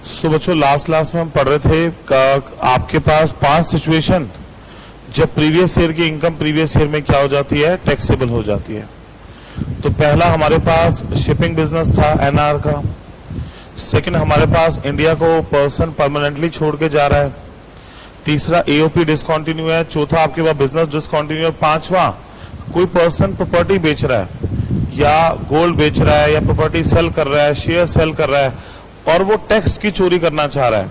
सो बच्चों last class में हम पढ़ रहे थे आपके पास 5 सिचुएशन जब प्रीवियस ईयर की इनकम प्रीवियस ईयर में क्या हो जाती है, टैक्सेबल हो जाती है। तो पहला हमारे पास शिपिंग बिजनेस था एनआर का। सेकंड हमारे पास इंडिया को पर्सन परमानेंटली छोड़ के जा रहा है। तीसरा एओपी डिसकंटिन्यू है। चौथा आपके पास बिजनेस डिसकंटिन्यू है। पांचवा कोई पर्सन प्रॉपर्टी बेच रहा है या गोल्ड बेच रहा है या प्रॉपर्टी सेल कर रहा है, शेयर सेल कर रहा है और वो टैक्स की चोरी करना चाह रहा है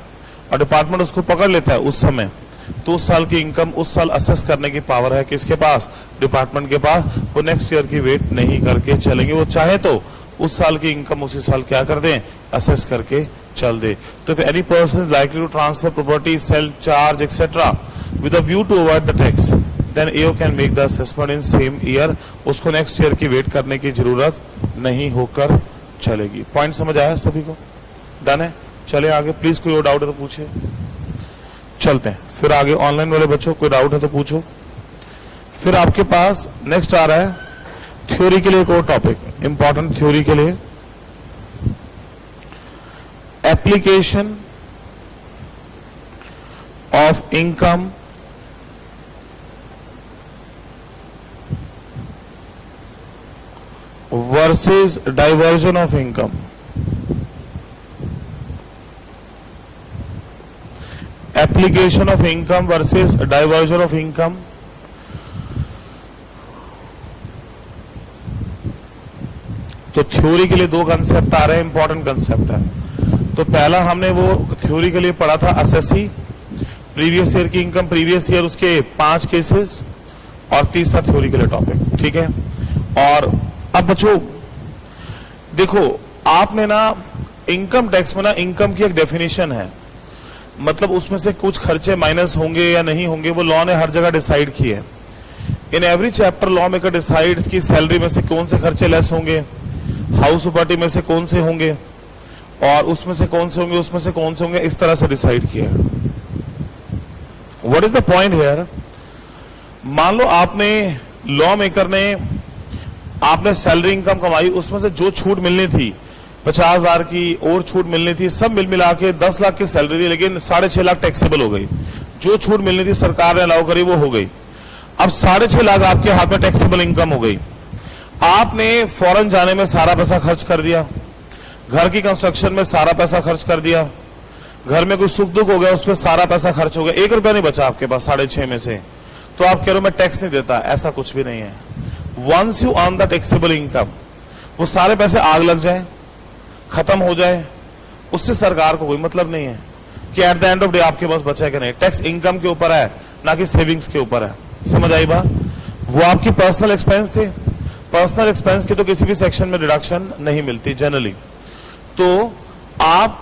और डिपार्टमेंट उसको पकड़ लेता है उस समय, तो उस साल की इनकम उस साल असेस करने की पावर है किसके पास, डिपार्टमेंट के पास। वो नेक्स्ट ईयर की वेट नहीं करके चलेंगे, वो चाहे तो उस साल की इनकम उसी साल क्या कर दें, असेस करके चल दे। तो if any person is likely to transfer property, sale, charge etcetera with a view to avoid the tax, then AO can make the assessment in same year. उसको नेक्स्ट ईयर की वेट करने की जरूरत नहीं होकर चलेगी। पॉइंट समझ आया सभी को? डन है? चले आगे। प्लीज कोई और डाउट है तो पूछे, चलते हैं फिर आगे। ऑनलाइन वाले बच्चों कोई डाउट है तो पूछो। फिर आपके पास नेक्स्ट आ रहा है थ्योरी के लिए एक और टॉपिक, इंपॉर्टेंट थ्योरी के लिए, application of income versus diversion of income. Application of income versus diversion of income. तो थ्योरी के लिए 2 कंसेप्ट आ रहे हैं, इंपॉर्टेंट कंसेप्ट है। तो पहला हमने वो थ्योरी के लिए पढ़ा था असेसी, प्रीवियस ईयर की इनकम प्रीवियस ईयर, उसके 5 केसेस, और तीसरा थ्योरी के लिए टॉपिक, ठीक है। और अब बच्चों देखो, आपने ना इनकम टैक्स में ना इनकम की एक डेफिनेशन है, मतलब उसमें से कुछ खर्चे माइनस होंगे या नहीं होंगे, वो लॉ ने हर जगह डिसाइड की है। In every chapter law maker decides कि सैलरी में से कौन से खर्चे लेस होंगे, हाउस प्रॉपर्टी में से कौन से होंगे, और उसमें से कौन से होंगे, उसमें से कौन से होंगे, इस तरह से डिसाइड किया है। What is the point here? मान लो आपने लॉ मेकर ने आपने सैलरी इनकम कमाई, उसमें से जो छूट मिलनी थी 50,000 की और छूट मिलनी थी, सब मिल मिला के 10 लाख की सैलरी थी, लेकिन 6.5 लाख टैक्सेबल हो गई। जो छूट मिलनी थी सरकार ने अलाउ करी वो हो गई। अब 6.5 लाख आपके हाथ में टैक्सेबल इनकम हो गई। आपने फॉरेन जाने में सारा पैसा खर्च कर दिया, घर की कंस्ट्रक्शन में सारा पैसा खर्च कर दिया, घर में कोई सुख दुख हो गया उसमें सारा पैसा खर्च हो गया, 1 रुपया नहीं बचा आपके पास 6.5 में से। तो आप कह रहे हो मैं टैक्स नहीं देता, ऐसा कुछ भी नहीं है। Once you earn the taxable income, वो सारे पैसे आग लग जाए, खत्म हो जाए, उससे सरकार को कोई मतलब नहीं है कि at the end of day आपके पास बचा है कि नहीं। टैक्स इनकम के ऊपर है, ना कि सेविंग्स के ऊपर है। समझ आई बात? वो आपकी पर्सनल एक्सपेंस थे, पर्सनल एक्सपेंस की तो किसी भी सेक्शन में डिडक्शन नहीं मिलती जनरली। तो आप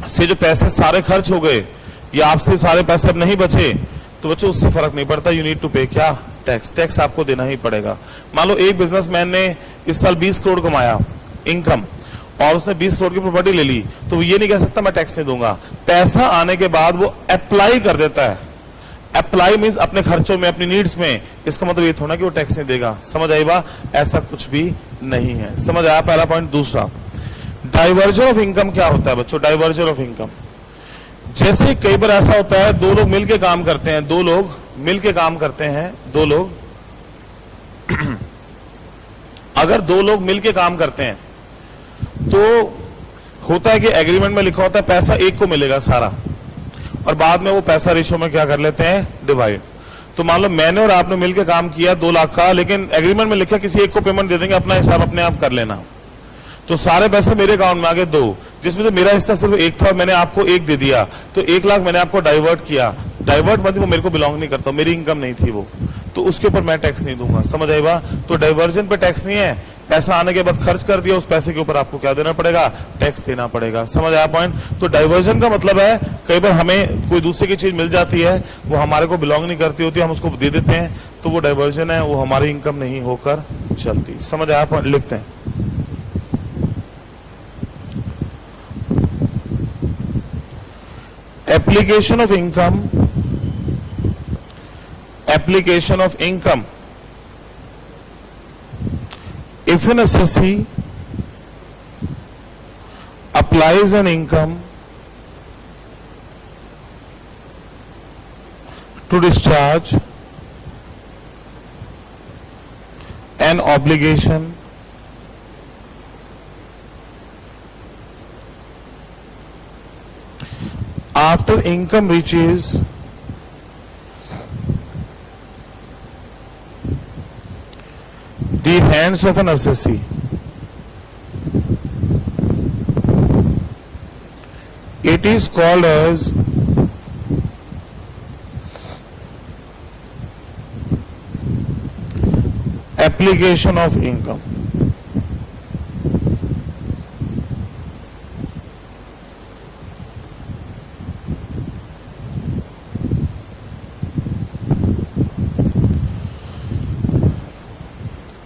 से जो पैसे सारे खर्च हो गए या आपसे सारे पैसे अब नहीं बचे, तो बच्चों उससे फर्क नहीं पड़ता, यू नीड टू पे क्या, टैक्स। टैक्स आपको देना ही पड़ेगा। मान लो एक बिजनेसमैन ने इस साल 20 करोड़ कमाया इनकम और उसने 20 करोड़ की प्रॉपर्टी ले ली, तो वो ये नहीं कह सकता मैं टैक्स नहीं दूंगा। पैसा आने के बाद वो अप्लाई कर देता है। अप्लाई मींस अपने खर्चों में, अपनी नीड्स में। इसका मतलब ये थोड़ा कि वो टैक्स नहीं देगा। समझ आई बा? ऐसा कुछ भी नहीं है। समझ आया पहला पॉइंट। दूसरा, डाइवर्जन ऑफ इनकम क्या होता है बच्चों? डाइवर्जन ऑफ इनकम, जैसे कई बार ऐसा होता है 2 लोग मिलके काम करते हैं, 2 लोग मिलके काम करते हैं, 2 लोग अगर 2 लोग मिलके काम करते हैं तो होता है कि एग्रीमेंट में लिखा होता है पैसा एक को मिलेगा सारा, और बाद में वो पैसा रेशो में क्या कर लेते हैं, डिवाइड। तो मान लो मैंने और आपने मिलकर काम किया 2 लाख का, लेकिन एग्रीमेंट में लिखा किसी एक को पेमेंट दे देंगे, अपना हिसाब अपने आप कर लेना। तो सारे पैसे मेरे अकाउंट में आ गए 2, जिसमें से मेरा हिस्सा सिर्फ 1 था, मैंने आपको 1 दे दिया, तो 1 लाख मैंने आपको डाइवर्ट किया। डाइवर्ट मतलब वो मेरे को बिलोंग नहीं करता, मेरी इनकम नहीं थी वो, तो उसके ऊपर मैं टैक्स नहीं दूंगा। समझ आई बा? तो डाइवर्जन पे टैक्स नहीं है, पैसा आने के बाद खर्च कर दिया, उस पैसे के ऊपर आपको क्या देना पड़ेगा, टैक्स देना पड़ेगा। समझ आया पॉइंट? तो डाइवर्जन का मतलब है कई बार हमें कोई दूसरे की चीज मिल जाती है, वो हमारे को बिलोंग नहीं करती होती, हम उसको दे देते हैं, तो वो डाइवर्जन है, वो हमारी इनकम नहीं होकर चलती। समझ आया पॉइंट? लिखते हैं। Application of income, application of income if an assessee applies an income to discharge an obligation after income reaches the hands of an assessee. It is called as application of income.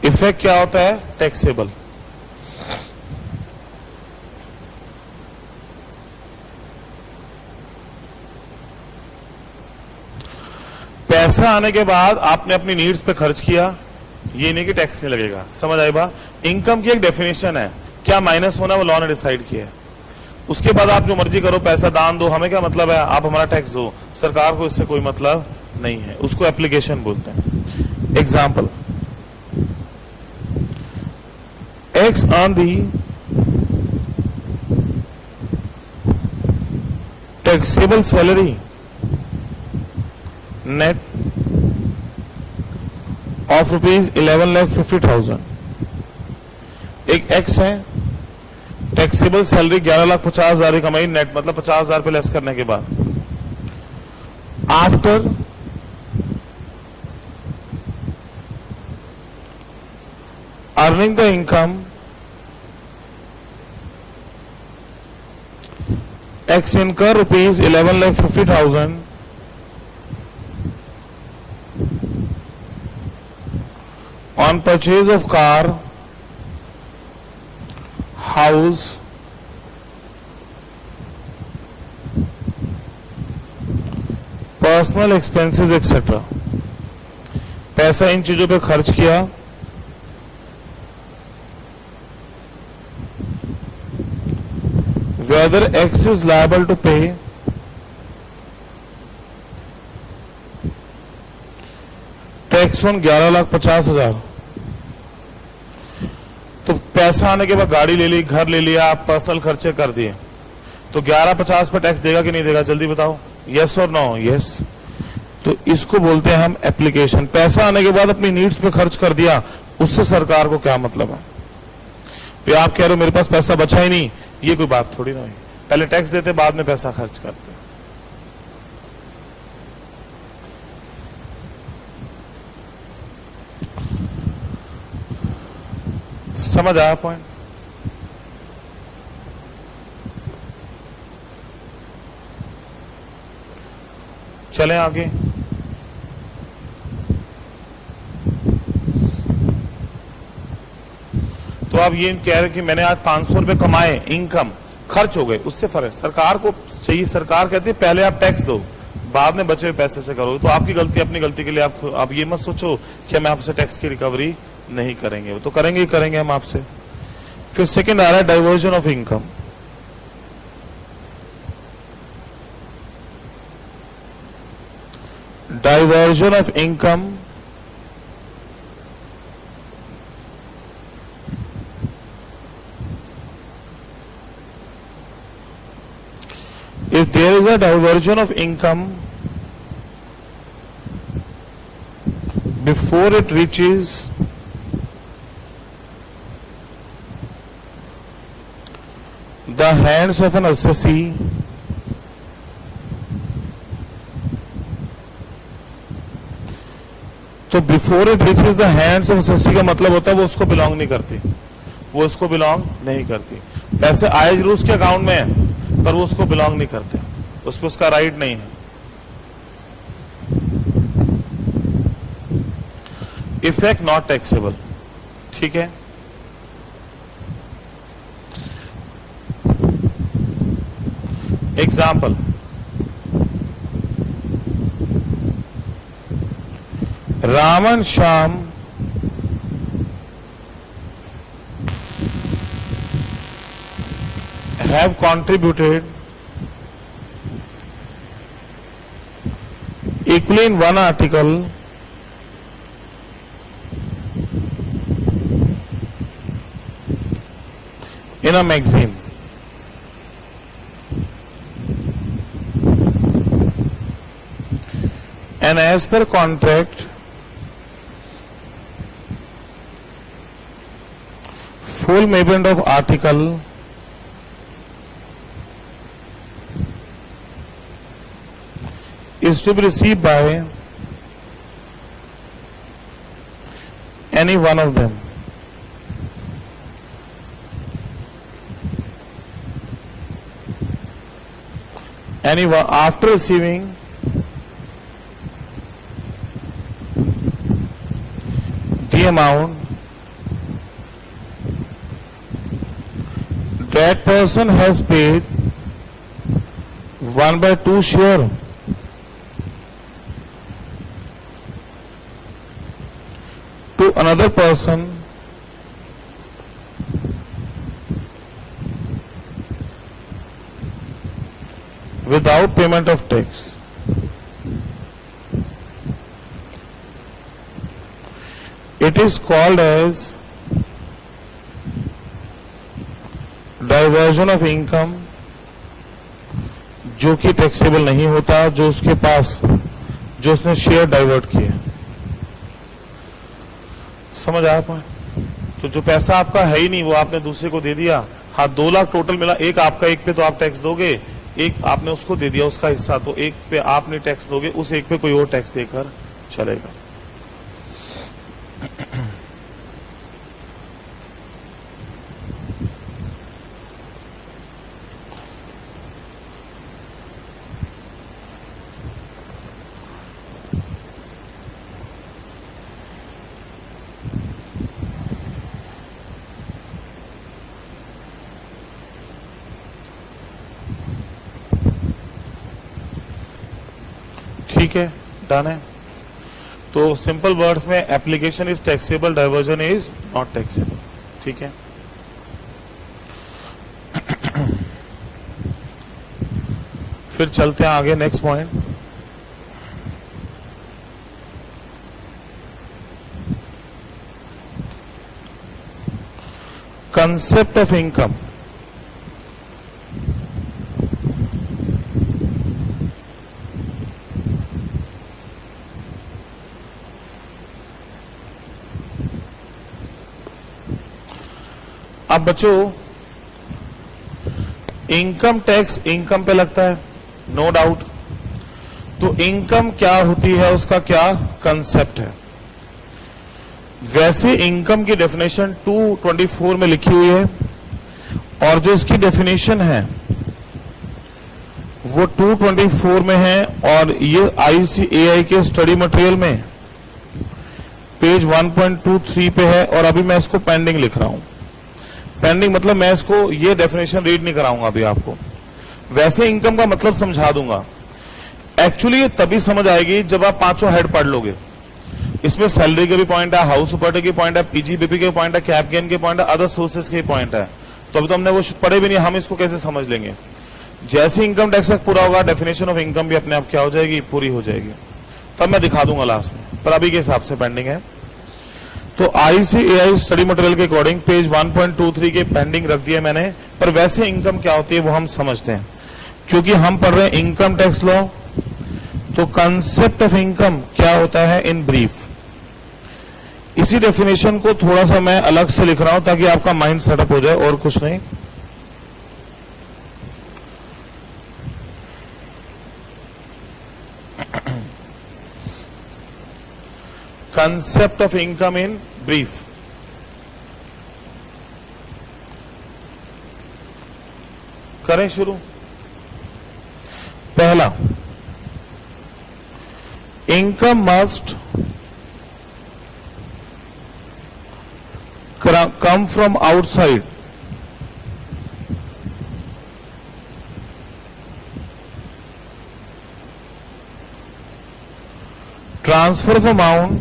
Effect क्या होता है? Taxable. पैसा आने के बाद आपने अपनी needs पे खर्च किया, ये नहीं कि टैक्स नहीं लगेगा। समझ आई बात? इनकम की एक डेफिनेशन है, क्या माइनस होना वो लॉ ने डिसाइड किया है। उसके बाद आप जो मर्जी करो, पैसा दान दो, हमें क्या मतलब है? आप हमारा टैक्स दो, सरकार को इससे कोई मतलब नहीं है। उसको एप्लीकेशन बोलते हैं। Example, X on the taxable salary net of ₹11,50,000। एक X है, टैक्सेबल सैलरी 11,50,000 की कमाई, नेट मतलब 50,000 पे लेस करने के बाद। After earning the income, X incur ₹11,50,000 on purchase of car, house, personal expenses etc. पैसा इन चीजों पे खर्च किया, whether X is liable to pay tax on 11,50,000। तो पैसा आने के बाद गाड़ी ले ली, घर ले लिया, आप पर्सनल खर्चे कर दिए, तो 11,50 पे टैक्स देगा कि नहीं देगा? जल्दी बताओ, यस और नो? यस। तो इसको बोलते हैं हम एप्लीकेशन। पैसा आने के बाद अपनी नीड्स पे खर्च कर दिया, उससे सरकार को क्या मतलब है? तो आप कह रहे हो मेरे पास पैसा बचा ही नहीं, ये कोई बात थोड़ी ना है। पहले टैक्स देते, बाद में पैसा खर्च करते। समझ आया पॉइंट? चलें आगे। तो आप ये कह रहे कि मैंने आज 500 रुपए कमाए, इनकम खर्च हो गए, उससे फर्क सरकार को चाहिए। सरकार कहती है पहले आप टैक्स दो, बाद में बचे हुए पैसे से करो। तो आपकी गलती, अपनी गलती के लिए आप ये मत सोचो कि हम आपसे टैक्स की रिकवरी नहीं करेंगे, वो तो करेंगे ही करेंगे हम आपसे। फिर सेकंड आ रहा है diversion of income. Diversion of income if there is a diversion of income before it reaches the hands of an assessee, तो before it reaches the hands of assessee का मतलब होता है वो उसको बिलोंग नहीं करती, वो उसको बिलोंग नहीं करती। पैसे आए जरूर उसके अकाउंट में है, पर वो उसको बिलोंग नहीं करते, उस पर उसका राइट नहीं है। इफेक्ट नॉट टैक्सेबल, ठीक है। Example, Raman Shyam have contributed equally in one article in a magazine. And as per contract, full payment of article is to be received by any one of them. Anyone after receiving the amount that person has paid 1/2 share to another person without payment of tax. It is called as diversion of income, जो कि taxable नहीं होता, जो उसके पास जो उसने share divert किए। समझ आया पाए? तो जो पैसा आपका है ही नहीं वो आपने दूसरे को दे दिया। हाँ, 2 लाख टोटल मिला, एक आपका, एक पे तो आप टैक्स दोगे, एक आपने उसको दे दिया उसका हिस्सा, तो एक पे आपने टैक्स दोगे, उस एक पे कोई और टैक्स देकर चलेगा। ठीक है, डन है। तो सिंपल वर्ड्स में application is taxable, diversion is not taxable. ठीक है, फिर चलते हैं आगे, next point. Concept of income. अब बच्चों, इनकम टैक्स इनकम पे लगता है, नो डाउट। तो इनकम क्या होती है, उसका क्या कंसेप्ट है। वैसे इनकम की डेफिनेशन 224 में लिखी हुई है, और जो इसकी डेफिनेशन है वो 224 में है, और ये ICAI के स्टडी मटेरियल में पेज 1.23 पे है। और अभी मैं इसको पेंडिंग लिख रहा हूं। पेंडिंग मतलब मैं इसको ये डेफिनेशन रीड नहीं कराऊंगा अभी आपको, वैसे इनकम का मतलब समझा दूंगा। एक्चुअली ये तभी समझ आएगी जब आप पांचों हेड पढ़ लोगे। इसमें सैलरी के भी पॉइंट है, हाउस सुपर्टी के पॉइंट है, PGBP के पॉइंट है, कैप गेन के पॉइंट है, अदर सोर्सेस के पॉइंट है। तो अभी तो हमने वो पढ़े भी नहीं, हम इसको कैसे समझ लेंगे। जैसे इनकम टैक्स पूरा होगा, डेफिनेशन ऑफ इनकम भी अपने आप क्या हो जाएगी, पूरी हो जाएगी। तब मैं दिखा दूंगा लास्ट में, पर अभी के हिसाब से पेंडिंग है। तो ICAI स्टडी मटेरियल के अकॉर्डिंग पेज 1.23 के पेंडिंग रख दिया मैंने। पर वैसे इनकम क्या होती है वो हम समझते हैं, क्योंकि हम पढ़ रहे हैं इनकम टैक्स लॉ। तो कंसेप्ट ऑफ इनकम क्या होता है इन ब्रीफ, इसी डेफिनेशन को थोड़ा सा मैं अलग से लिख रहा हूं ताकि आपका माइंड सेटअप हो जाए, और कुछ नहीं। Concept of income in brief. करें शुरू। पहला, income must come from outside, transfer of amount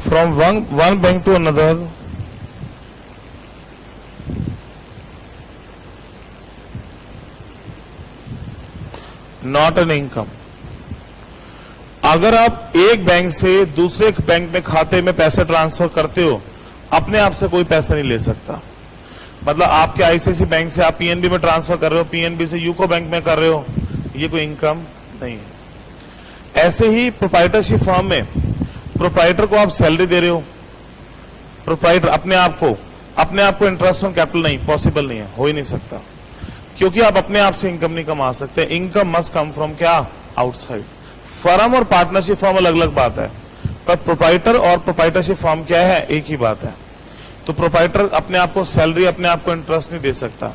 from one bank to another not an income. अगर आप एक बैंक से दूसरे बैंक में खाते में पैसे ट्रांसफर करते हो, अपने आप से कोई पैसा नहीं ले सकता। मतलब आपके आईसीआईसी बैंक से आप पीएनबी में ट्रांसफर कर रहे हो, पीएनबी से यूको बैंक में कर रहे हो, ये कोई इनकम नहीं है। ऐसे ही प्रोप्राइटरशिप फर्म में प्रोप्राइटर को आप सैलरी दे रहे हो, प्रोप्राइटर अपने आप को इंटरेस्ट ऑन कैपिटल नहीं, पॉसिबल नहीं है, हो ही नहीं सकता, क्योंकि आप अपने आप से इनकम नहीं कमा सकते। इनकम मस्ट कम फ्रॉम क्या, आउटसाइड। फर्म और पार्टनरशिप फर्म अलग अलग बात है, पर प्रोप्राइटर और प्रोप्राइटरशिप फर्म क्या है, एक ही बात है। तो प्रोप्राइटर अपने आप को सैलरी, अपने आप को इंटरेस्ट नहीं दे सकता।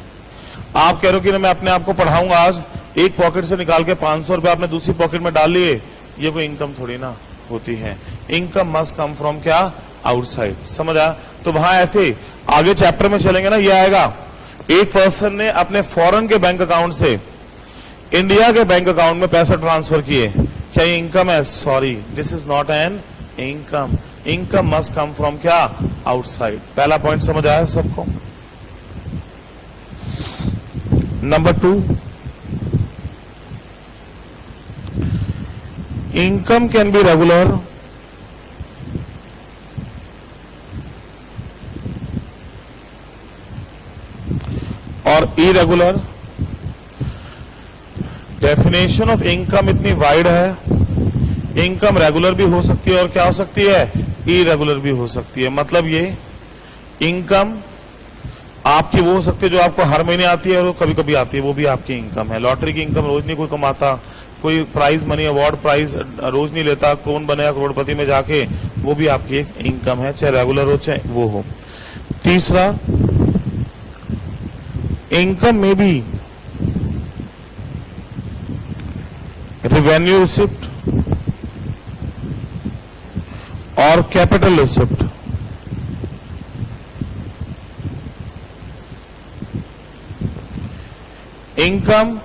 आप कह रहे हो कि मैं अपने आप को पढ़ाऊंगा, आज एक पॉकेट से निकाल के 500 रुपए आपने दूसरी पॉकेट में डाल लिए, ये कोई इनकम थोड़ी ना होती है। इनकम मस्ट कम फ्रॉम क्या, आउटसाइड। समझ आया? तो वहां ऐसे आगे चैप्टर में चलेंगे ना, ये आएगा एक पर्सन ने अपने फॉरेन के बैंक अकाउंट से इंडिया के बैंक अकाउंट में पैसा ट्रांसफर किए, क्या ये इनकम है? Sorry, this is not an income. Income must come from क्या, आउटसाइड। पहला पॉइंट समझ आया सबको? Number 2, income can be regular और इरेगुलर। डेफिनेशन ऑफ इनकम इतनी वाइड है, इनकम रेगुलर भी हो सकती है और क्या हो सकती है, इरेगुलर भी हो सकती है। मतलब ये इनकम आपकी वो हो सकती है जो आपको हर महीने आती है और कभी कभी आती है, वो भी आपकी इनकम है। लॉटरी की इनकम रोज नहीं कोई कमाता, कोई प्राइज मनी अवार्ड प्राइज रोज नहीं लेता, कौन बनेगा करोड़पति में जाके, वो भी आपकी एक इनकम है, चाहे रेगुलर हो चाहे वो हो। तीसरा, इनकम में भी रेवेन्यू रिसिप्ट और कैपिटल रिसिप्ट। इनकम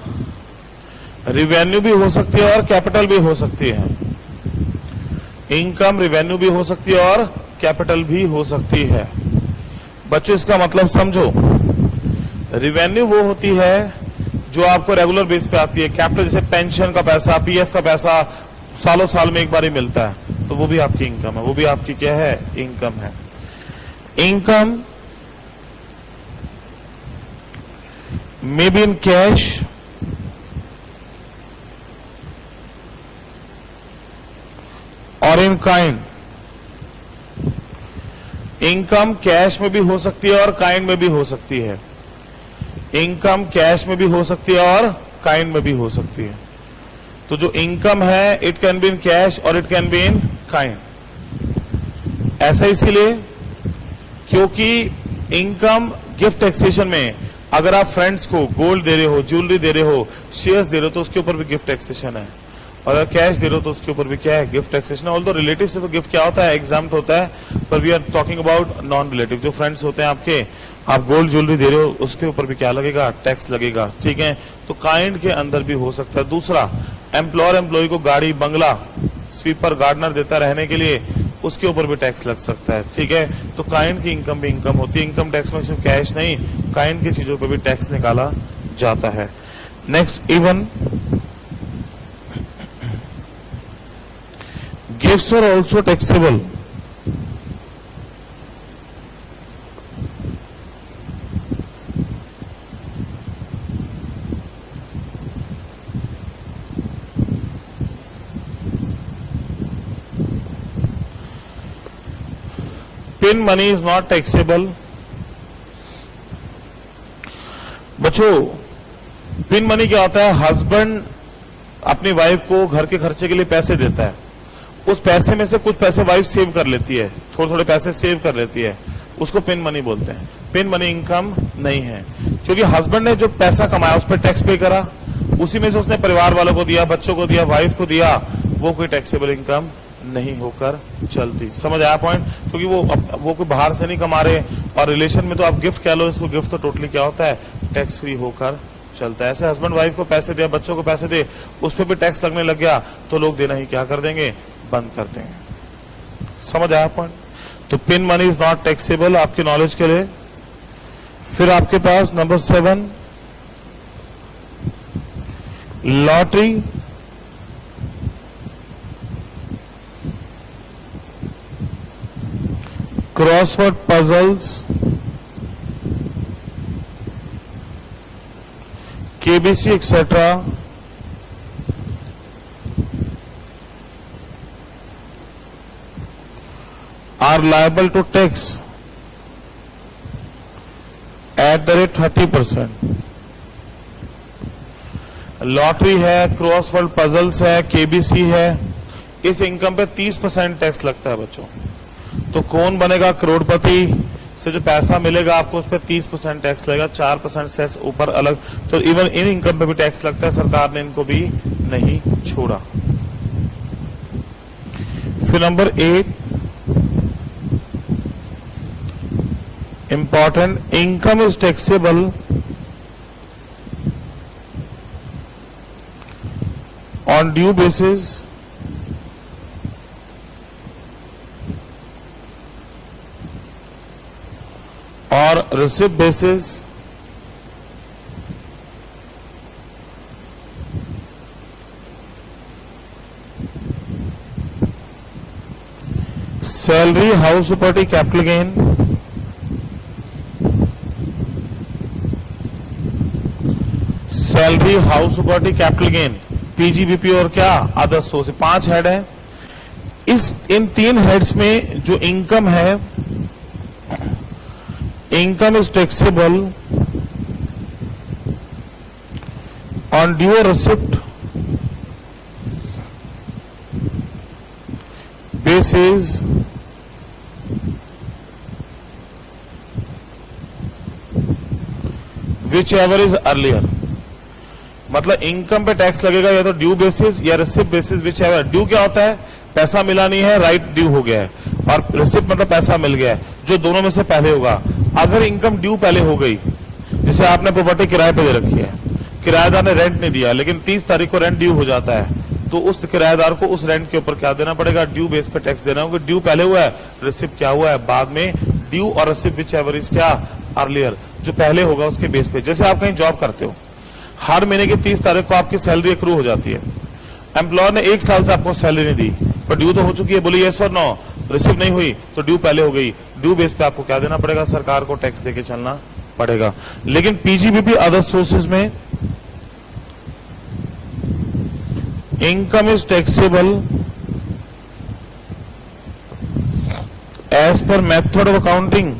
रिवेन्यू भी हो सकती है और कैपिटल भी हो सकती है। इनकम रिवेन्यू भी हो सकती है और कैपिटल भी हो सकती है। बच्चों इसका मतलब समझो, रिवेन्यू वो होती है जो आपको रेगुलर बेस पे आती है। कैपिटल जैसे पेंशन का पैसा, पीएफ का पैसा सालों साल में एक बार ही मिलता है, तो वो भी आपकी इनकम है, वो भी आपकी क्या है, इनकम है। Income may be in cash और इन काइंड। इनकम कैश में भी हो सकती है और काइंड में भी हो सकती है। इनकम कैश में भी हो सकती है और काइंड में भी हो सकती है। तो जो इनकम है, it can be in cash और it can be in kind. ऐसा इसलिए क्योंकि इनकम गिफ्ट टैक्सेशन में अगर आप फ्रेंड्स को गोल्ड दे रहे हो, ज्वेलरी दे रहे हो, शेयर्स दे रहे हो, तो उसके ऊपर भी गिफ्ट टैक्सेशन है। और अगर कैश दे रहे हो तो उसके ऊपर भी क्या है, गिफ्ट टैक्सेशन है। ऑल्दो रिलेटिव से तो गिफ्ट क्या होता है, एग्जाम्प्ट होता है, पर we are talking about non relative. जो फ्रेंड्स होते हैं आपके, आप गोल्ड ज्वेलरी दे रहे हो, उसके ऊपर भी क्या लगेगा, टैक्स लगेगा। ठीक है, तो काइंड के अंदर भी हो सकता है। दूसरा, एम्प्लॉयर एम्प्लॉय को गाड़ी, बंगला, स्वीपर, गार्डनर देता रहने के लिए, उसके ऊपर भी टैक्स लग सकता है। ठीक है, तो काइंड की इनकम भी इनकम होती है। इनकम टैक्स में सिर्फ कैश नहीं, काइंड की चीजों पर भी टैक्स निकाला जाता है। Next, even gifts are also taxable. Pin money is not taxable. बच्चों, पिन मनी क्या होता है, हस्बैंड अपनी वाइफ को घर के खर्चे के लिए पैसे देता है, उस पैसे में से कुछ पैसे वाइफ सेव कर लेती है, थोड़े थोड़े पैसे सेव कर लेती है, उसको पिन मनी बोलते हैं। पिन मनी इनकम नहीं है, क्योंकि हस्बैंड ने जो पैसा कमाया उस पर टैक्स पे करा, उसी में से उसने परिवार वालों को दिया, बच्चों को दिया, वाइफ को दिया, वो कोई टैक्सेबल इनकम नहीं होकर चलती। समझ आया पॉइंट? क्योंकि वो कोई बाहर से नहीं कमा रहे, और रिलेशन में तो आप गिफ्ट कह लो इसको, गिफ्ट तो टोटली क्या होता है, टैक्स फ्री होकर चलता है। ऐसे हस्बैंड वाइफ को पैसे दे, बच्चों को पैसे दे, उस पर भी टैक्स लगने लग गया, तो लोग देना ही क्या कर देंगे, बंद कर देंगे। समझ आया पॉइंट? तो pin money is not taxable, आपके नॉलेज के लिए। फिर आपके पास number 7, lottery, crossword puzzles, KBC etcetera, are liable to tax at the rate 30%. Lottery है, क्रॉसवर्ड पजल्स है, केबीसी है, इस इनकम पे 30% टैक्स लगता है बच्चों। तो कौन बनेगा करोड़पति? से जो पैसा मिलेगा आपको उस पर 30% टैक्स लगेगा, 4% सेस ऊपर अलग। तो इवन इन इनकम पे भी टैक्स लगता है, सरकार ने इनको भी नहीं छोड़ा। फिर number 8 important, income is taxable on due basis or receipt basis salary, house property, capital gain, salary, house property, capital gain, PGBP और क्या अदर सोर्स। 5 हेड है। इन 3 हेड्स में जो इनकम है, income is taxable on due receipt basis which ever is earlier. मतलब income पे tax लगेगा या तो ड्यू बेसिस या receipt basis, which ever. Due क्या होता है? पैसा मिला नहीं है, राइट ड्यू हो गया है, और रिसिप्ट मतलब पैसा मिल गया है, जो दोनों में से पहले होगा। अगर इनकम ड्यू पहले हो गई, जैसे आपने प्रॉपर्टी किराए पे दे रखी है, किराएदार ने रेंट नहीं दिया, लेकिन 30 तारीख को रेंट ड्यू हो जाता है, तो उस किराएदार को उस रेंट के ऊपर क्या देना पड़ेगा? ड्यू बेस पे टैक्स देना होगा। ड्यू पहले हुआ है, रिसिप्ट क्या हुआ है बाद में। ड्यू और रिसिप्ट विच एवर इज क्या अर्लियर, जो पहले होगा उसके बेस पे। जैसे आप कहीं जॉब करते हो, हर महीने की 30 तारीख को आपकी सैलरी एक्रू हो जाती है। एम्प्लॉयर ने 1 साल से आपको सैलरी नहीं दी, पर ड्यू तो हो चुकी है, बोली यस और नो, रिसीव नहीं हुई तो ड्यू पहले हो गई। ड्यू बेस पे आपको क्या देना पड़ेगा? सरकार को टैक्स देके चलना पड़ेगा। लेकिन पीजीबीपी अदर सोर्सेज में income is taxable as per method of accounting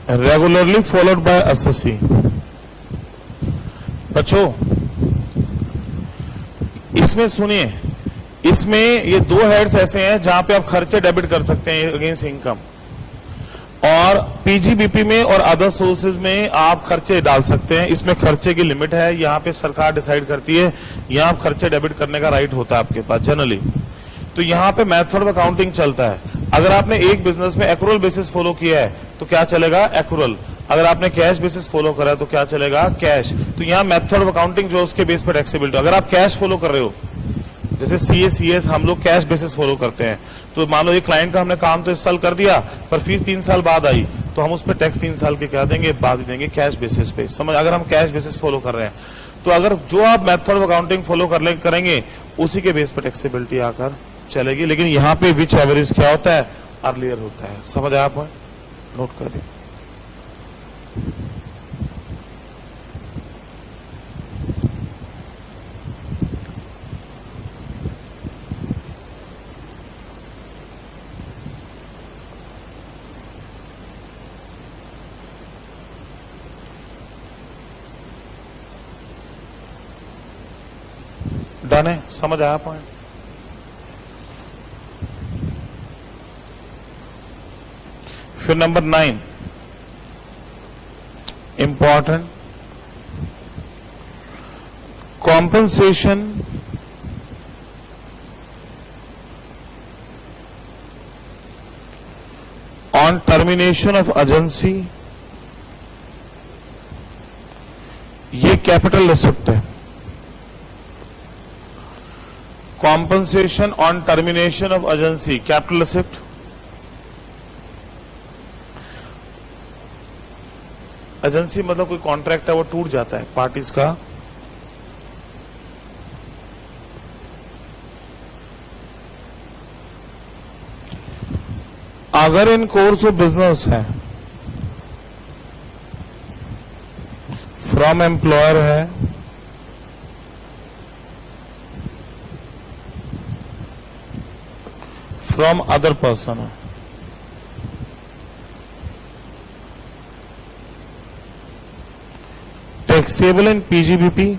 regularly followed by SSC. बच्चों इसमें सुनिए, इसमें ये 2 हेड्स ऐसे हैं जहां पे आप खर्चे डेबिट कर सकते हैं अगेंस्ट इनकम, और पीजीबीपी में और अदर सोर्सेज में आप खर्चे डाल सकते हैं। इसमें खर्चे की लिमिट है, यहां पे सरकार डिसाइड करती है, यहां आप खर्चे डेबिट करने का राइट होता है आपके पास जनरली। तो यहां पे मेथड ऑफ अकाउंटिंग चलता है। अगर आपने एक बिजनेस में एक्रूअल बेसिस फॉलो किया है तो क्या चलेगा? एक्रूअल। अगर आपने कैश बेसिस फॉलो करा है तो क्या चलेगा? कैश। तो यहां मेथड ऑफ अकाउंटिंग जो उसके बेस पर टैक्सेबिलिटी। अगर आप कैश फॉलो कर रहे हो, जैसे सीएस हम लोग कैश बेसिस फॉलो करते हैं, तो मान लो ये क्लाइंट का हमने काम तो इस साल कर दिया, पर फीस 3 साल बाद आई, तो हम उस पर टैक्स 3 साल के क्या देंगे? बाद देंगे कैश बेसिस पे। समझ, अगर हम कैश बेसिस फॉलो कर रहे हैं तो अगर जो आप मेथड ऑफ अकाउंटिंग फॉलो करेंगे उसी के बेस पर टैक्सेबिलिटी आकर चलेगी। लेकिन यहां पे विच एवरेज क्या होता है? अर्लियर होता है। समझ आया आप? नोट कर दिए। डन है? समझ आया पॉइंट? फिर number 9 important, compensation on termination of agency. ये कैपिटल रिसिप्ट है। Compensation on termination of agency, capital receipt. Agency मतलब कोई कॉन्ट्रैक्ट है वो टूट जाता है पार्टीज का, अगर इन कोर्स ऑफ बिजनेस है, फ्रॉम एम्प्लॉयर है, फ्रॉम अदर पर्सन है, टैक्सेबल इन पीजीबीपी,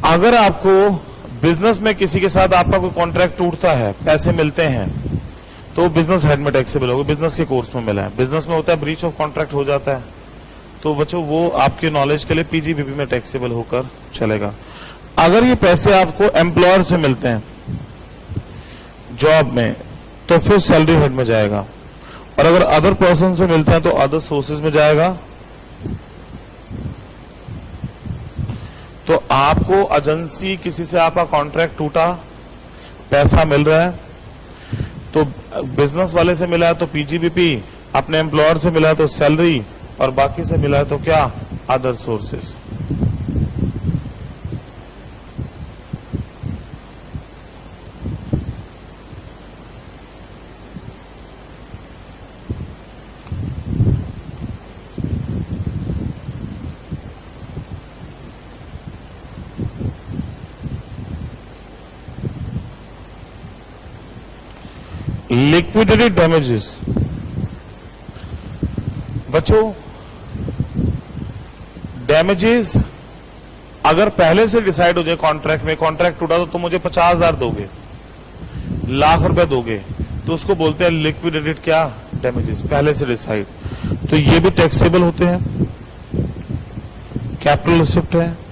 अगर आपको बिजनेस में किसी के साथ आपका कोई कॉन्ट्रैक्ट टूटता है, पैसे मिलते हैं, तो बिजनेस हेड में टैक्सेबल होगा। बिजनेस के कोर्स में मिला है, बिजनेस में होता है ब्रीच ऑफ कॉन्ट्रैक्ट हो जाता है, तो बच्चों वो आपके नॉलेज के लिए पीजीबीपी में टैक्सेबल होकर चलेगा। अगर ये पैसे आपको एम्प्लॉयर से मिलते हैं जॉब में, तो फिर सैलरी हेड में जाएगा, और अगर अदर पर्सन से मिलते हैं तो अदर सोर्सेज में जाएगा। तो आपको एजेंसी, किसी से आपका कॉन्ट्रैक्ट टूटा, पैसा मिल रहा है, तो बिजनेस वाले से मिला है तो पीजीबीपी, अपने एम्प्लॉयर से मिला है तो सैलरी, और बाकी से मिला है तो क्या, अदर सोर्सेस। लिक्विडिटी डैमेजेस, बच्चों डैमेजेस अगर पहले से डिसाइड हो जाए कॉन्ट्रैक्ट में, कॉन्ट्रैक्ट टूटा तो तुम मुझे 50,000 दोगे, लाख रुपए दोगे, तो उसको बोलते हैं लिक्विडेटेड क्या, डैमेजेस, पहले से डिसाइड। तो ये भी टैक्सेबल होते हैं, कैपिटल रिसिप्ट है।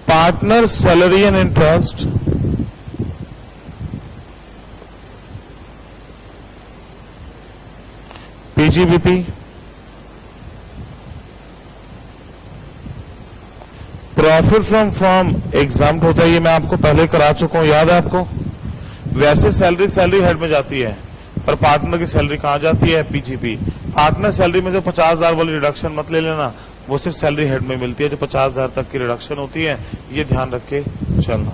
Partner salary and interest, PGBP, profit from firm exempt होता है, ये मैं आपको पहले करा चुका हूं, याद है आपको। वैसे सैलरी हेड में जाती है, पर पार्टनर की सैलरी कहां जाती है, पीजीबी। पार्टनर सैलरी में जो 50,000 वाली रिडक्शन मत ले लेना, वो सिर्फ सैलरी हेड में मिलती है, जो 50,000 तक की रिडक्शन होती है, ये ध्यान रख के चलना।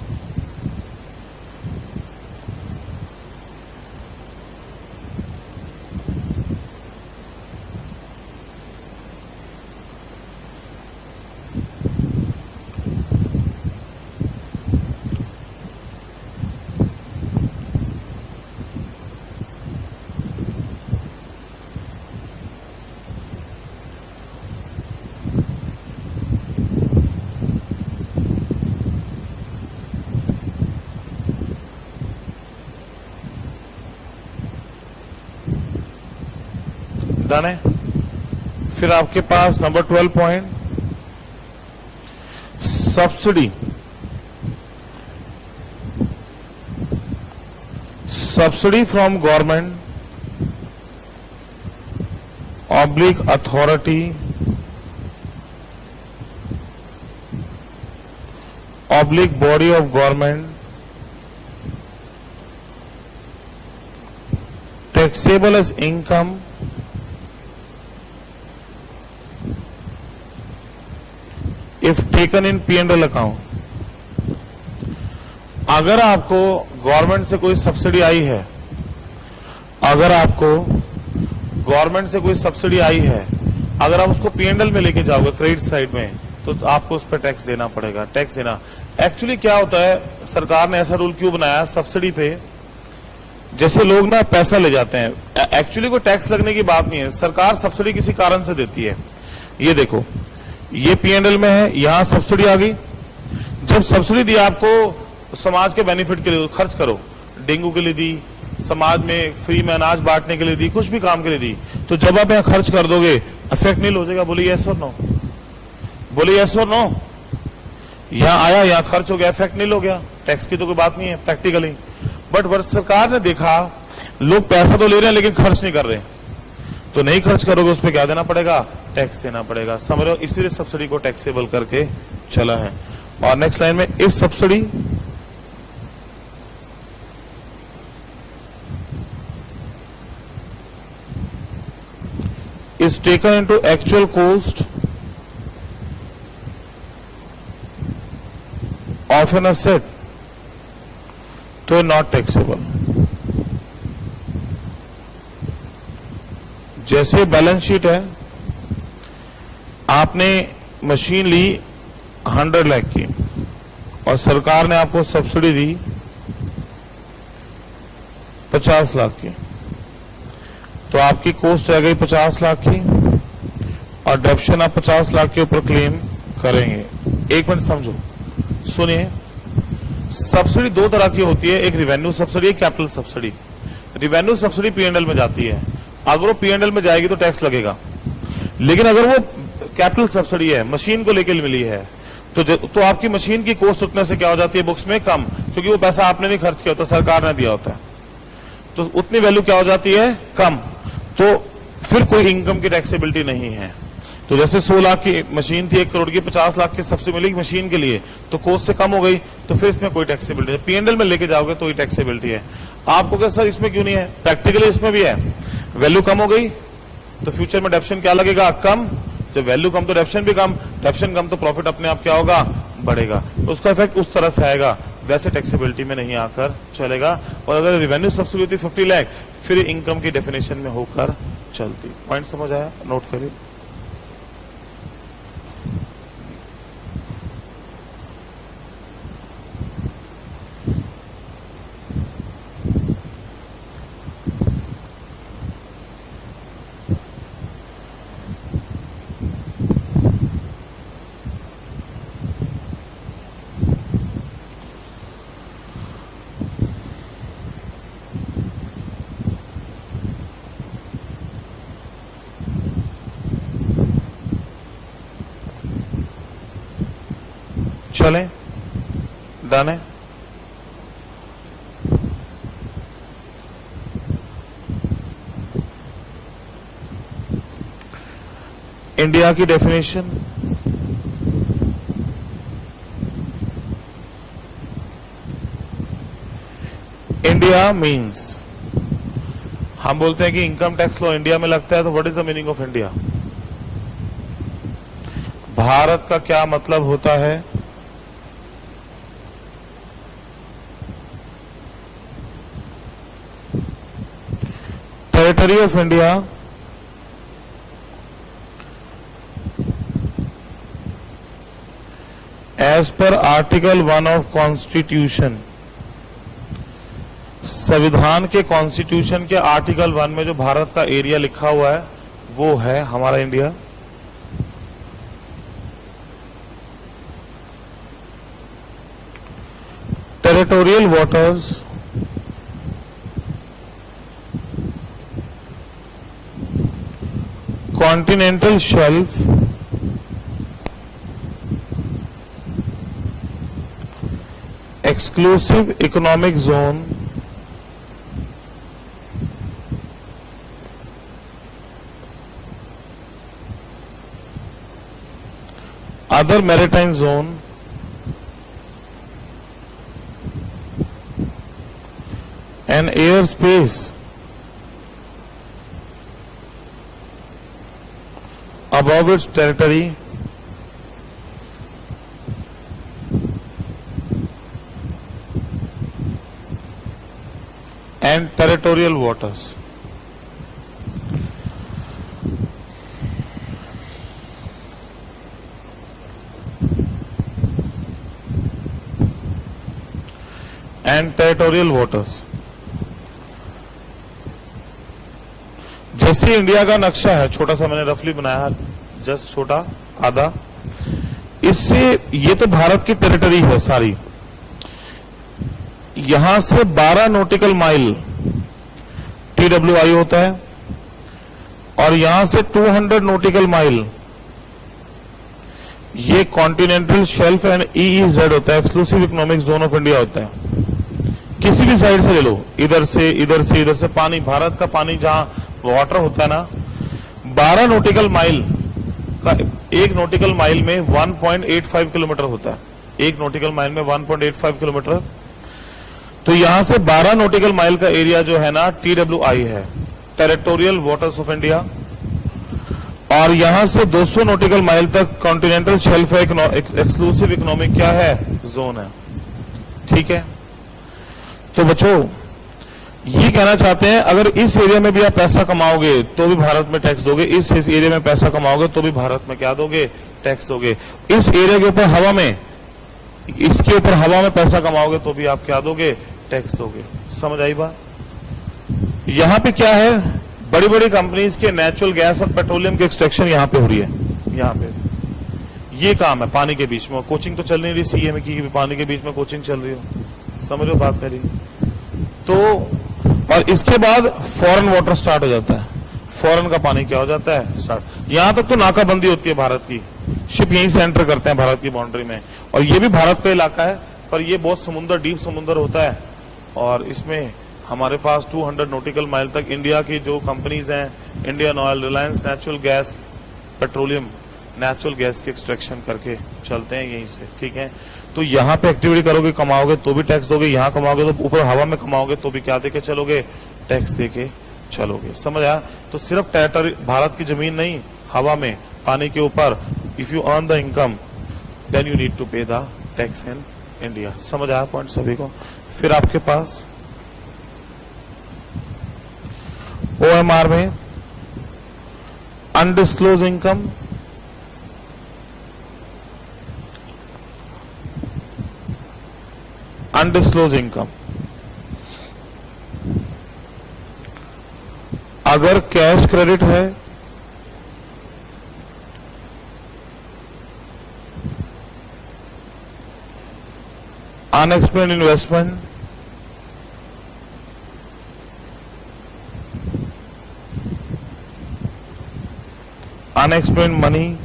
डन है। फिर आपके पास number 12 point, subsidy. Subsidy from government or public authority or public body of government taxable as income if taken in P&L account. अगर आपको गवर्नमेंट से कोई सब्सिडी आई है, अगर आपको गवर्नमेंट से कोई सब्सिडी आई है, अगर आप उसको P&L में लेके जाओगे क्रेडिट साइड में, तो आपको उस पर टैक्स देना पड़ेगा। टैक्स देना एक्चुअली क्या होता है, सरकार ने ऐसा रूल क्यों बनाया सब्सिडी पे, जैसे लोग ना पैसा ले जाते हैं, एक्चुअली कोई टैक्स लगने की बात नहीं है, सरकार सब्सिडी किसी कारण से देती है। ये देखो, ये P&L में है, यहां सब्सिडी आ गई। जब सब्सिडी दी आपको समाज के बेनिफिट के लिए, खर्च करो, डेंगू के लिए दी, समाज में फ्री में अनाज बांटने के लिए दी, कुछ भी काम के लिए दी, तो जब आप यहां खर्च कर दोगे इफेक्ट नहीं हो जाएगा। बोलिए यस और नो, बोलिए यस और नो। यहां आया, यहां खर्च हो गया, इफेक्ट नहीं हो गया, टैक्स की तो कोई बात नहीं है प्रैक्टिकली। बट वर्ष सरकार ने देखा लोग पैसा तो ले रहे हैं लेकिन खर्च नहीं कर रहे, तो नहीं खर्च करोगे उस पर क्या देना पड़ेगा, टैक्स देना पड़ेगा। समझ रहे हो, इसलिए सब्सिडी को टैक्सेबल करके चला है। और नेक्स्ट लाइन में इस subsidy is taken into actual cost of an asset तो नॉट टैक्सेबल। जैसे बैलेंस शीट है, आपने मशीन ली 100 लाख की और सरकार ने आपको सब्सिडी दी 50 लाख की, तो आपकी कॉस्ट रह गई 50 लाख की और डेप्शन आप 50 लाख के ऊपर क्लेम करेंगे। एक मिनट समझो, सुनिए, सब्सिडी दो तरह की होती है, एक रिवेन्यू सब्सिडी, एक capital subsidy. Revenue subsidy PNL में जाती है, अगर वो पीएनएल में जाएगी तो टैक्स लगेगा, लेकिन अगर वो कैपिटल सब्सिडी है, मशीन को लेकर मिली है, तो आपकी मशीन की कॉस्ट उतने से क्या हो जाती है बुक्स में कम, क्योंकि वो पैसा आपने नहीं खर्च किया होता, सरकार ने दिया होता है, तो उतनी वैल्यू क्या हो जाती है कम, तो फिर कोई इनकम की टैक्सेबिलिटी नहीं है। तो जैसे 100 लाख की मशीन थी, 1 करोड़ की 50 लाख की सब्सिडी मिली मशीन के लिए, तो कॉस्ट से कम हो गई, तो फिर इसमें कोई टैक्सेबिलिटी है। पीएनएल में लेके जाओगे तो ही टैक्सेबिलिटी है। आपको क्या सर इसमें क्यों नहीं है, प्रैक्टिकली इसमें भी है। वैल्यू कम हो गई तो फ्यूचर में डेप्शन क्या लगेगा, कम। जब वैल्यू कम तो डेप्शन भी कम, डेप्शन कम तो प्रॉफिट अपने आप क्या होगा, बढ़ेगा। तो उसका इफेक्ट उस तरह से आएगा, वैसे टैक्सेबिलिटी में नहीं आकर चलेगा। और अगर रिवेन्यू सब्सिडी होती 50 लाख, फिर इनकम की डेफिनेशन में होकर चलती। पॉइंट समझ आया, नोट करिए। चलें, डन है। इंडिया की डेफिनेशन, इंडिया मीन्स, हम बोलते हैं कि इनकम टैक्स लॉ इंडिया में लगता है, तो what is the meaning of India? भारत का क्या मतलब होता है? Territory of India as per article 1 of constitution, संविधान के कॉन्स्टिट्यूशन के आर्टिकल 1 में जो भारत का एरिया लिखा हुआ है वो है हमारा India. Territorial waters continental shelf exclusive economic zone other maritime zone and airspace above its territory and territorial waters. And territorial waters. जैसे इंडिया का नक्शा है, छोटा सा मैंने रफली बनाया, जस्ट छोटा आधा, इससे ये तो भारत की टेरिटरी है सारी, यहां से 12 नॉटिकल माइल TWI होता है और यहां से 200 नॉटिकल माइल ये कॉन्टिनेंटल शेल्फ एंड EEZ होता है, exclusive economic zone of India होता है। किसी भी साइड से ले लो, इधर से इधर से इधर से, पानी, भारत का पानी जहां वाटर होता है ना, 12 नॉटिकल माइल का, एक नॉटिकल माइल में 1.85 किलोमीटर होता है, एक नॉटिकल माइल में 1.85 किलोमीटर। तो यहां से 12 नॉटिकल माइल का एरिया जो है ना TWI है, टेरिटोरियल वाटर्स ऑफ इंडिया, और यहां से 200 नॉटिकल माइल तक कॉन्टिनेंटल शेल्फ एक्सक्लूसिव इकोनॉमिक क्या है, जोन है। ठीक है, तो बच्चों ये कहना चाहते हैं अगर इस एरिया में भी आप पैसा कमाओगे तो भी भारत में टैक्स दोगे, इस एरिया में पैसा कमाओगे तो भी भारत में क्या दोगे, टैक्स दोगे। इस एरिया के ऊपर हवा में, इसके ऊपर हवा में पैसा कमाओगे तो भी आप क्या दोगे, टैक्स दोगे। समझ आई बात? यहां पे क्या है, बड़ी बड़ी कंपनीज के नेचुरल गैस और पेट्रोलियम की एक्सट्रैक्शन यहां पे हो रही है, यहां पे ये काम है पानी के बीच में। कोचिंग तो चल नहीं रही CA की, पानी के बीच में कोचिंग चल रही हो, समझ लो बात मेरी। तो और इसके बाद फॉरेन वाटर स्टार्ट हो जाता है, फॉरेन का पानी क्या हो जाता है, स्टार्ट। यहां तक तो नाकाबंदी होती है भारत की, शिप यहीं से एंटर करते हैं भारत की बाउंड्री में, और ये भी भारत का इलाका है, पर ये बहुत समुद्र, डीप समुद्र होता है, और इसमें हमारे पास 200 नॉटिकल माइल तक इंडिया की जो कंपनीज हैं, Indian oil, Reliance natural gas, petroleum, natural gas की एक्सट्रैक्शन करके चलते हैं यहीं से। ठीक है, तो यहां पे एक्टिविटी करोगे, कमाओगे तो भी टैक्स दोगे, यहां कमाओगे तो ऊपर हवा में कमाओगे तो भी क्या देके चलोगे, टैक्स देके चलोगे। समझ आया? तो सिर्फ टेरिटरी, भारत की जमीन नहीं, हवा में, पानी के ऊपर, if you earn the income then you need to pay the tax in India. समझ आया पॉइंट सभी को? फिर आपके पास OMR में अनडिस्क्लोज इनकम, अनडिस्क्लोज इनकम, अगर कैश क्रेडिट है, unexplained investment, unexplained money,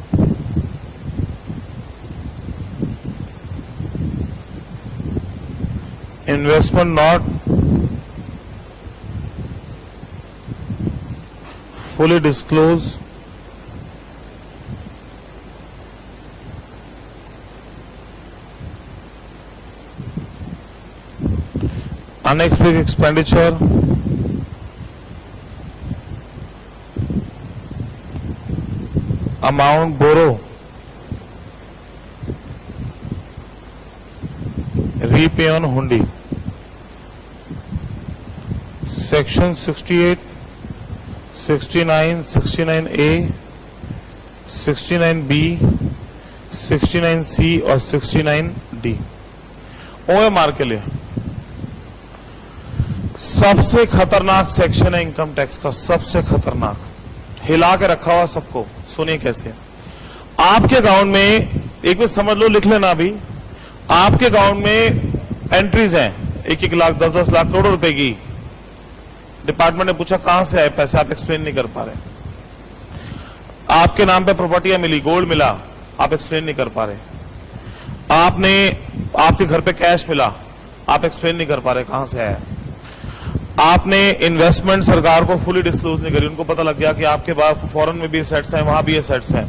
investment not fully disclosed, unexplained expenditure, amount borrow, repay on hundi, section 68, 69, 69A, 69B, 69C और 69D। OMR के लिए सबसे खतरनाक सेक्शन है इनकम टैक्स का, सबसे खतरनाक, हिला के रखा हुआ सबको। सुनिए कैसे, आपके अकाउंट में, एक बार समझ लो, लिख लेना अभी, आपके अकाउंट में एंट्रीज हैं 1-1 लाख, 10-10 लाख, करोड़ों रुपए की। डिपार्टमेंट ने पूछा कहां से आए पैसे, आप एक्सप्लेन नहीं कर पा रहे। आपके नाम पे प्रॉपर्टियां मिली, गोल्ड मिला, आप एक्सप्लेन नहीं कर पा रहे। आपने, आपके घर पे कैश मिला, आप एक्सप्लेन नहीं कर पा रहे कहां से आया। आपने इन्वेस्टमेंट सरकार को फुली डिस्क्लोज नहीं करी, उनको पता लग गया कि आपके पास फॉरेन में भी एसेट्स हैं, वहां भी एसेट्स हैं।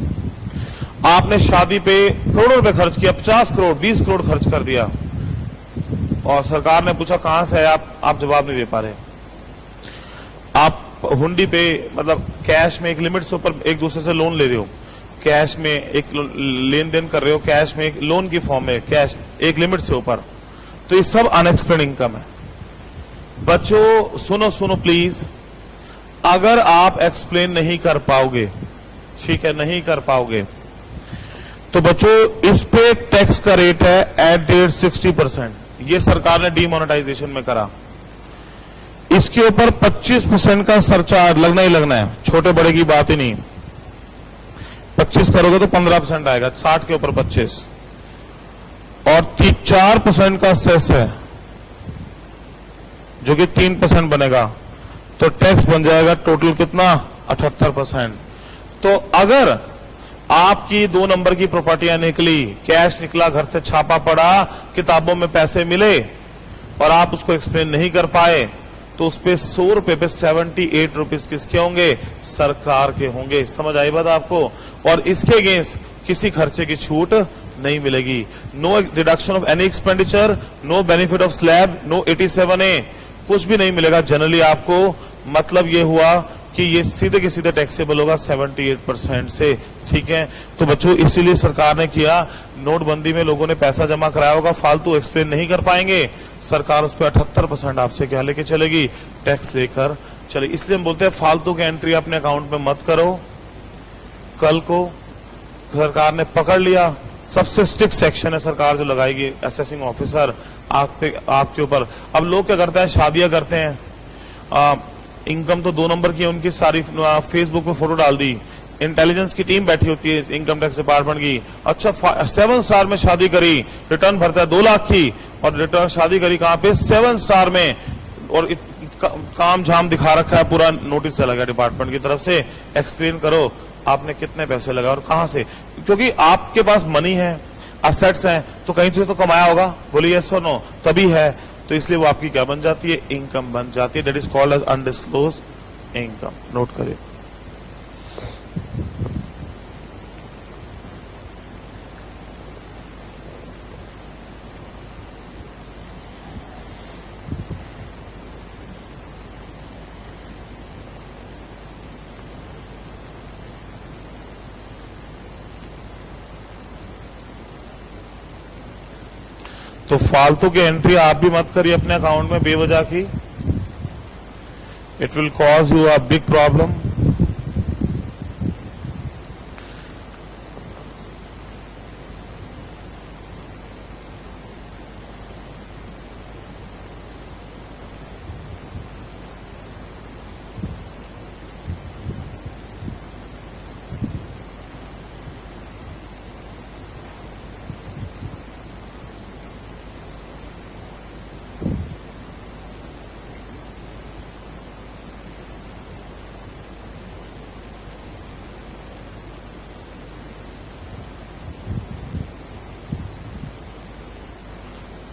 आपने शादी पे करोड़ों रुपए खर्च किया, 50 करोड़ 20 करोड़ खर्च कर दिया, और सरकार ने पूछा कहां से है, आप जवाब नहीं दे पा रहे। आप हुंडी पे, मतलब कैश में एक लिमिट से ऊपर एक दूसरे से लोन ले रहे हो, कैश में एक लेन देन कर रहे हो, कैश में एक लोन की फॉर्म में, कैश एक लिमिट से ऊपर, तो ये सब अनएक्सप्लेन्ड इनकम है। बच्चों सुनो सुनो प्लीज, अगर आप एक्सप्लेन नहीं कर पाओगे, ठीक है, नहीं कर पाओगे, तो बच्चों इस पे टैक्स का रेट है एट द रेट 60%। ये सरकार ने डीमोनेटाइजेशन में करा, इसके ऊपर 25% का सरचार्ज लगना ही लगना है, छोटे बड़े की बात ही नहीं। 25 करोगे तो 15% आएगा, 60 के ऊपर 25, और 4% का सेस है जो कि 3% बनेगा, तो टैक्स बन जाएगा टोटल कितना, 78%। तो अगर आपकी 2 नंबर की प्रॉपर्टियां निकली, कैश निकला, घर से छापा पड़ा, किताबों में पैसे मिले, और आप उसको एक्सप्लेन नहीं कर पाए तो उस पे 100 रुपए पे 78 रुपीज किसके होंगे? सरकार के होंगे। समझ आई बात आपको? और इसके अगेंस्ट किसी खर्चे की छूट नहीं मिलेगी। No deduction of any expenditure, no benefit of slab, no 87A, कुछ भी नहीं मिलेगा जनरली आपको। मतलब ये हुआ कि ये सीधे के सीधे टैक्सेबल होगा 78% से। ठीक है, तो बच्चों इसीलिए सरकार ने किया। नोटबंदी में लोगों ने पैसा जमा कराया होगा, फालतू एक्सप्लेन नहीं कर पाएंगे, सरकार उस पर 78% आपसे क्या लेके चलेगी? टैक्स लेकर चले। इसलिए हम बोलते हैं फालतू की एंट्री अपने अकाउंट में मत करो। कल को सरकार ने पकड़ लिया, सबसे स्ट्रिक्ट सेक्शन है सरकार जो लगाएगी असेसिंग ऑफिसर आपके ऊपर। अब लोग क्या करते हैं, शादियां करते हैं, इनकम तो 2 नंबर की है उनकी, सारी फेसबुक में फोटो डाल दी। इंटेलिजेंस की टीम बैठी होती है इनकम टैक्स डिपार्टमेंट की, अच्छा 7 स्टार में शादी करी, रिटर्न भरता है 2 लाख की, और रिटर्न शादी करी कहां पे? 7 स्टार में, और काम झाम दिखा रखा है, पूरा नोटिस चला गया डिपार्टमेंट की तरफ से। एक्सप्लेन करो आपने कितने पैसे लगाए और कहां से, क्योंकि आपके पास मनी है, असेट्स हैं, तो कहीं से तो कमाया होगा। बोलिए यस और नो, तभी है। तो इसलिए वो आपकी क्या बन जाती है? इनकम बन जाती है। That is called as undisclosed income. Note करिए। तो फालतू की एंट्री आप भी मत करिए अपने अकाउंट में बेवजह की। It will cause you a big problem.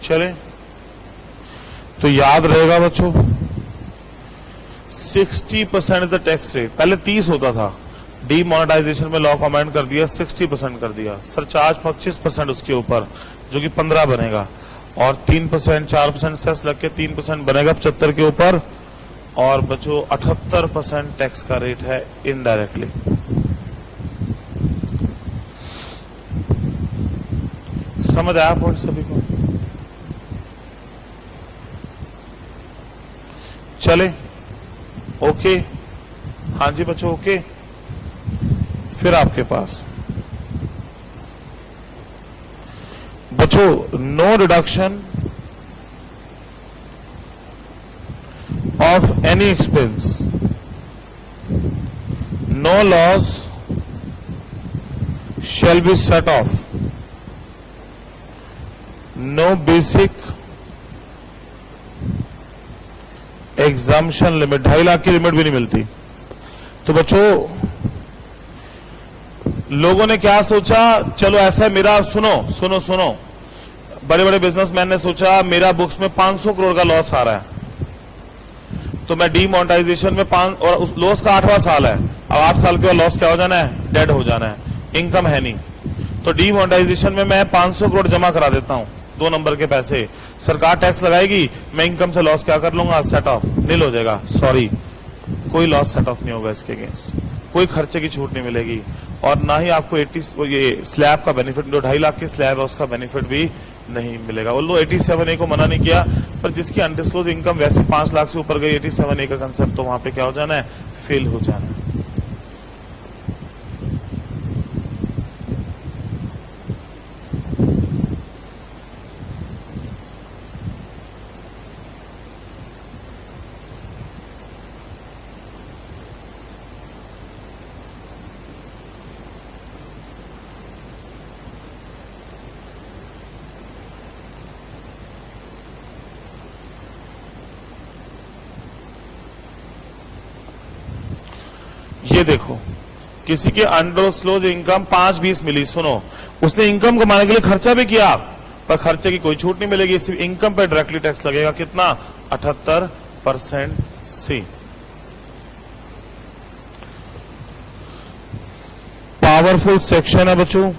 चले, तो याद रहेगा बच्चों 60% इज द टैक्स रेट। पहले 30 होता था, डीमोनेटाइजेशन में लॉ कमेंट कर दिया 60% कर दिया। सरचार्ज 25% उसके ऊपर, जो कि 15 बनेगा, और 3% 4% सेस लग के 3% बनेगा 75 के ऊपर। और बच्चों 78% टैक्स का रेट है इनडायरेक्टली। समझ आया पॉइंट सभी को? चले, ओके, हाँ जी बच्चों ओके। फिर आपके पास बच्चों no deduction of any expense, no loss shall be set off, no basic exemption limit, 2.5 lakh की लिमिट भी नहीं मिलती। तो बच्चों लोगों ने क्या सोचा, चलो ऐसा है, मेरा सुनो, बड़े बड़े बिजनेसमैन ने सोचा मेरा बुक्स में 500 करोड़ का लॉस आ रहा है, तो मैं डीमोनेटाइजेशन में और उस लॉस का 8वां साल है, अब 8 साल के बाद लॉस क्या हो जाना है? डेड हो जाना है, इनकम है नहीं। तो डीमोनेटाइजेशन में मैं 500 करोड़ जमा करा देता हूं, 2 नंबर के पैसे, सरकार टैक्स लगाएगी, मैं इनकम से लॉस क्या कर लूंगा? सेट ऑफ, नील हो जाएगा। सॉरी, कोई लॉस सेट ऑफ नहीं होगा इसके अगेंस्ट, कोई खर्चे की छूट नहीं मिलेगी, और ना ही आपको 80 ये स्लैब का बेनिफिट, जो 2.5 लाख की स्लैब है उसका बेनिफिट भी नहीं मिलेगा। ऑल्दो 87A को मना नहीं किया, पर जिसकी अनडिस्क्लोज इनकम वैसे 5 लाख से ऊपर गई, 87A का कंसेप्ट तो वहां पे क्या हो जाना है? फेल हो जाना है। ये देखो, किसी के अनडिस्क्लोज इनकम 5-20 मिली, सुनो, उसने इनकम कमाने के लिए खर्चा भी किया, पर खर्चे की कोई छूट नहीं मिलेगी, सिर्फ इनकम पे डायरेक्टली टैक्स लगेगा। कितना? 78% सी। पावरफुल सेक्शन है बच्चों।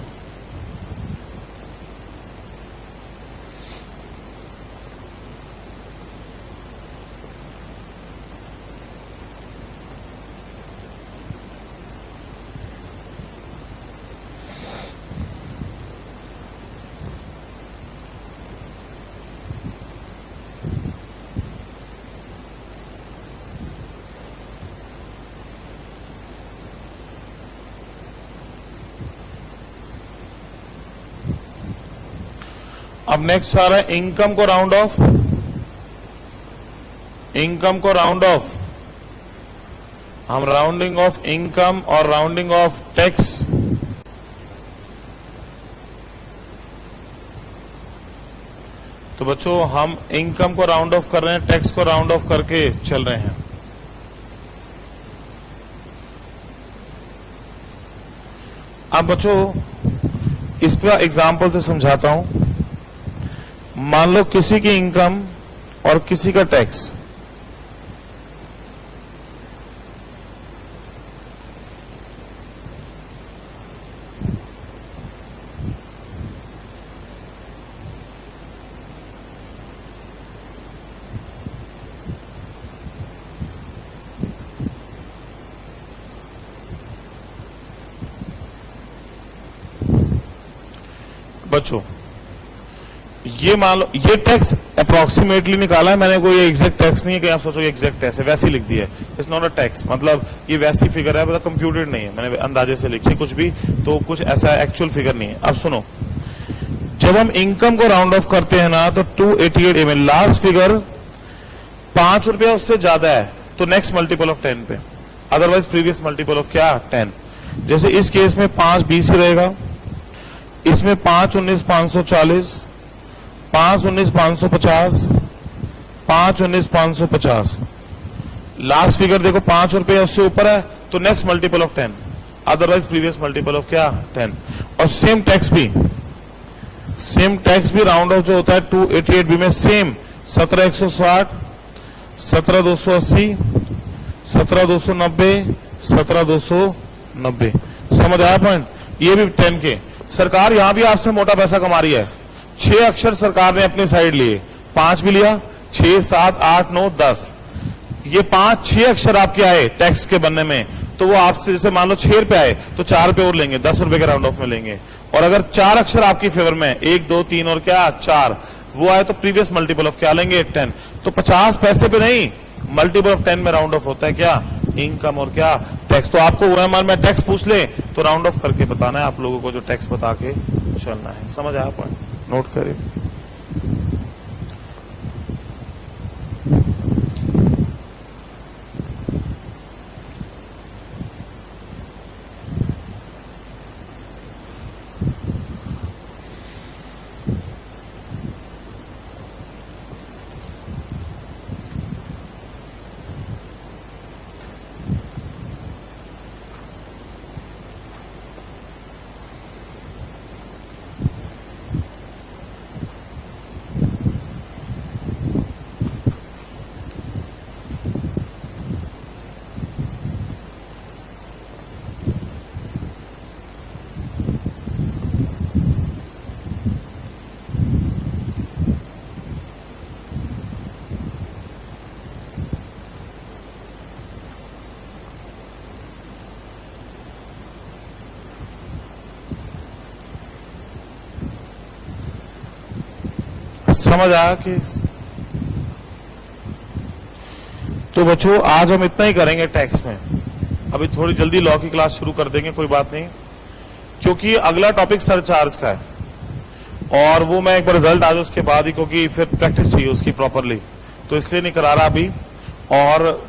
अब नेक्स्ट आ रहा है इनकम को राउंड ऑफ। इनकम को राउंड ऑफ, हम राउंडिंग ऑफ इनकम और राउंडिंग ऑफ टैक्स। तो बच्चों हम इनकम को राउंड ऑफ कर रहे हैं, टैक्स को राउंड ऑफ करके चल रहे हैं। अब बच्चों इस पर एग्जाम्पल से समझाता हूं। मान लो किसी की इनकम और किसी का टैक्स, बच्चों ये मान लो ये टैक्स अप्रोक्सीमेटली निकाला है मैंने, कोई एग्जैक्ट टैक्स नहीं है कि आप सोचो एग्जैक्ट टैक्स है, वैसे ही लिख दिया है। इट्स नॉट अ टैक्स, मतलब ये वैसी फिगर है, मतलब कंप्यूटेड नहीं है, मैंने अंदाजे से लिखी कुछ भी, तो कुछ ऐसा एक्चुअल फिगर नहीं है। अब सुनो, जब हम इनकम को राउंड ऑफ करते हैं ना तो 288 में लास्ट फिगर 5 रुपया उससे ज्यादा है तो नेक्स्ट मल्टीपल ऑफ 10 पे, अदरवाइज प्रीवियस मल्टीपल ऑफ क्या 10। जैसे इस केस में 5 20 ही रहेगा, इसमें 5 19 540, 5 19 550, 5 19 550। लास्ट फिगर देखो 5 रुपये उससे ऊपर है तो next multiple of 10, otherwise previous multiple of क्या 10। और सेम टैक्स भी राउंड ऑफ जो होता है 288 में सेम 17160, 17280, 17290, 17290। समझ आया पॉइंट? ये भी 10 के। सरकार यहां भी आपसे मोटा पैसा कमा रही है। 6 अक्षर सरकार ने अपनी साइड लिए, 5 भी लिया, 6 7 8 9 10, ये 5-6 अक्षर आपके आए टैक्स के बनने में, तो वो आपसे जैसे मान लो 6 रुपए आए तो 4 रुपए और लेंगे, 10 रुपए के राउंड ऑफ में लेंगे। और अगर 4 अक्षर आपकी फेवर में 1 2 3 और क्या 4 वो आए तो प्रीवियस मल्टीपल ऑफ क्या लेंगे 10। तो 50 पैसे पे नहीं, मल्टीपल ऑफ 10 में राउंड ऑफ होता है क्या इनकम और क्या टैक्स। तो आपको ओएमआर में टैक्स पूछ ले तो राउंड ऑफ करके बताना है आप लोगों को, जो टैक्स बता के चलना है। समझ आया पॉइंट? नोट करिए। समझ आया कि तो बच्चों आज हम इतना ही करेंगे टैक्स में। अभी थोड़ी जल्दी लॉ की क्लास शुरू कर देंगे, कोई बात नहीं, क्योंकि अगला टॉपिक सरचार्ज का है और वो मैं एक बार रिजल्ट आ जाए उसके बाद ही, क्योंकि फिर प्रैक्टिस चाहिए उसकी प्रॉपरली, तो इसलिए नहीं करा रहा अभी। और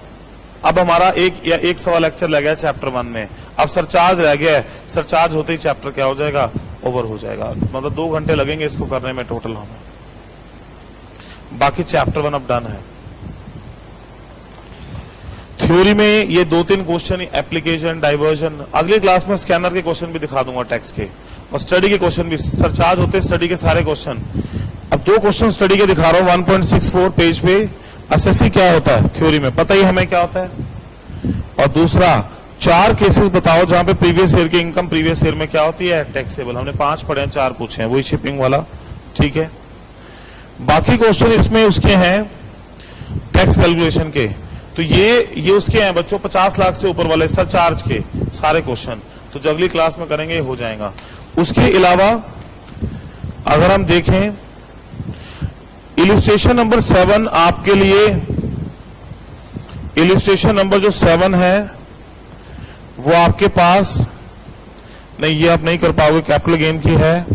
अब हमारा एक सवा लेक्चर रह गया चैप्टर 1 में, अब सरचार्ज रह गया है। सरचार्ज होते ही चैप्टर क्या हो जाएगा, ओवर हो जाएगा, मतलब 2 घंटे लगेंगे इसको करने में टोटल हमें। बाकी चैप्टर 1 अब डन है। थ्योरी में ये 2-3 क्वेश्चन, एप्लीकेशन, डाइवर्जन, अगली क्लास में स्कैनर के क्वेश्चन भी दिखा दूंगा टैक्स के, और स्टडी के क्वेश्चन भी सरचार्ज होते हैं, स्टडी के सारे क्वेश्चन। अब दो क्वेश्चन स्टडी के दिखा रहा हूं 1.64 पेज पे। एसएससी क्या होता है थ्योरी में, पता ही हमें क्या होता है। और दूसरा 4 केसेस बताओ जहां पे प्रीवियस ईयर की इनकम प्रीवियस ईयर में क्या होती है, टैक्सेबल। हमने 5 पढ़े हैं, 4 पूछे हैं, वही शिपिंग वाला, ठीक है। बाकी क्वेश्चन इसमें उसके हैं टैक्स कैलकुलेशन के, तो ये उसके हैं बच्चों 50 लाख से ऊपर वाले सरचार्ज के सारे क्वेश्चन, तो जो अगली क्लास में करेंगे हो जाएगा। उसके अलावा अगर हम देखें इलिस्ट्रेशन नंबर 7 आपके लिए, इलिस्ट्रेशन नंबर जो 7 है वो आपके पास नहीं, ये आप नहीं कर पाओगे, कैपिटल गेन की है।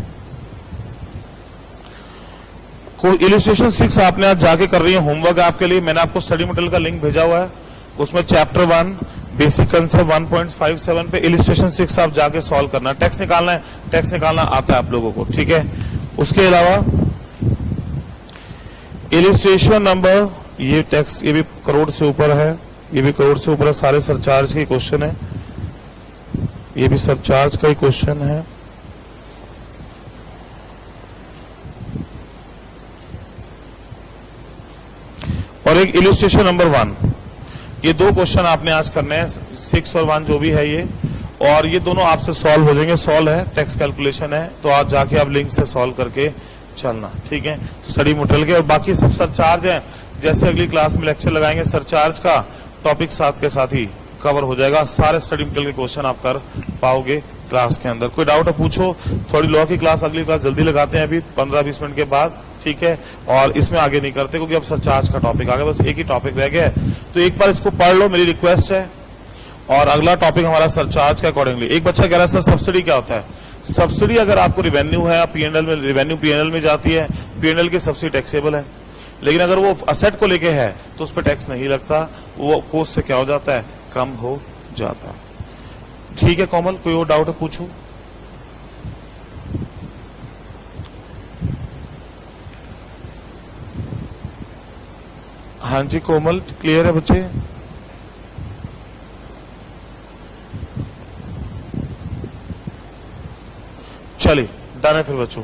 कोई इलिस्ट्रेशन 6 आपने आज जाके कर रही है, होमवर्क आपके लिए। मैंने आपको स्टडी मटेरियल का लिंक भेजा हुआ है, उसमें चैप्टर 1 बेसिक कंसेप्ट 1.57 पे इलिस्ट्रेशन 6 आप जाके सॉल्व करना। टैक्स निकालना है, टैक्स निकालना आता है आप लोगों को, ठीक है। उसके अलावा इलिस्ट्रेशन नंबर, ये टैक्स, ये भी करोड़ से ऊपर है, ये भी करोड़ से ऊपर है, सारे सरचार्ज के क्वेश्चन है, ये भी सरचार्ज का ही क्वेश्चन है। और एक इलिस्ट्रेशन नंबर 1, ये 2 क्वेश्चन आपने आज करने हैं, 6 और 1 जो भी है ये, और ये दोनों आपसे सॉल्व हो जाएंगे। सॉल्व है, टैक्स कैलकुलेशन है, तो आज जाके आप लिंक से सॉल्व करके चलना, ठीक है, स्टडी मटेरियल के। और बाकी सब सरचार्ज है, जैसे अगली क्लास में लेक्चर लगाएंगे सरचार्ज का टॉपिक साथ के साथ ही कवर हो जाएगा, सारे स्टडी मटेरियल के क्वेश्चन आप कर पाओगे क्लास के अंदर। कोई डाउट है पूछो। थोड़ी लॉ की क्लास अगली क्लास जल्दी लगाते हैं, अभी 15-20 मिनट के बाद, ठीक है। और इसमें आगे नहीं करते क्योंकि अब सरचार्ज का टॉपिक आ गया, बस एक ही टॉपिक रह गया है, तो एक बार इसको पढ़ लो, मेरी रिक्वेस्ट है। और अगला टॉपिक हमारा सरचार्ज के अकॉर्डिंगली। एक बच्चा कह रहा है सर सब्सिडी क्या होता है। सब्सिडी अगर आपको रिवेन्यू है, पीएनएल में, रिवेन्यू पीएनएल में जाती है, पीएनएल की सब्सिडी टैक्सेबल है। लेकिन अगर वो असेट को लेके है तो उस पर टैक्स नहीं लगता, वो कोस्ट से क्या हो जाता है, कम हो जाता है, ठीक है। कोमल कोई और डाउट है पूछूं। हाँ जी कोमल, क्लियर है बच्चे। चलिए डन है फिर बच्चों।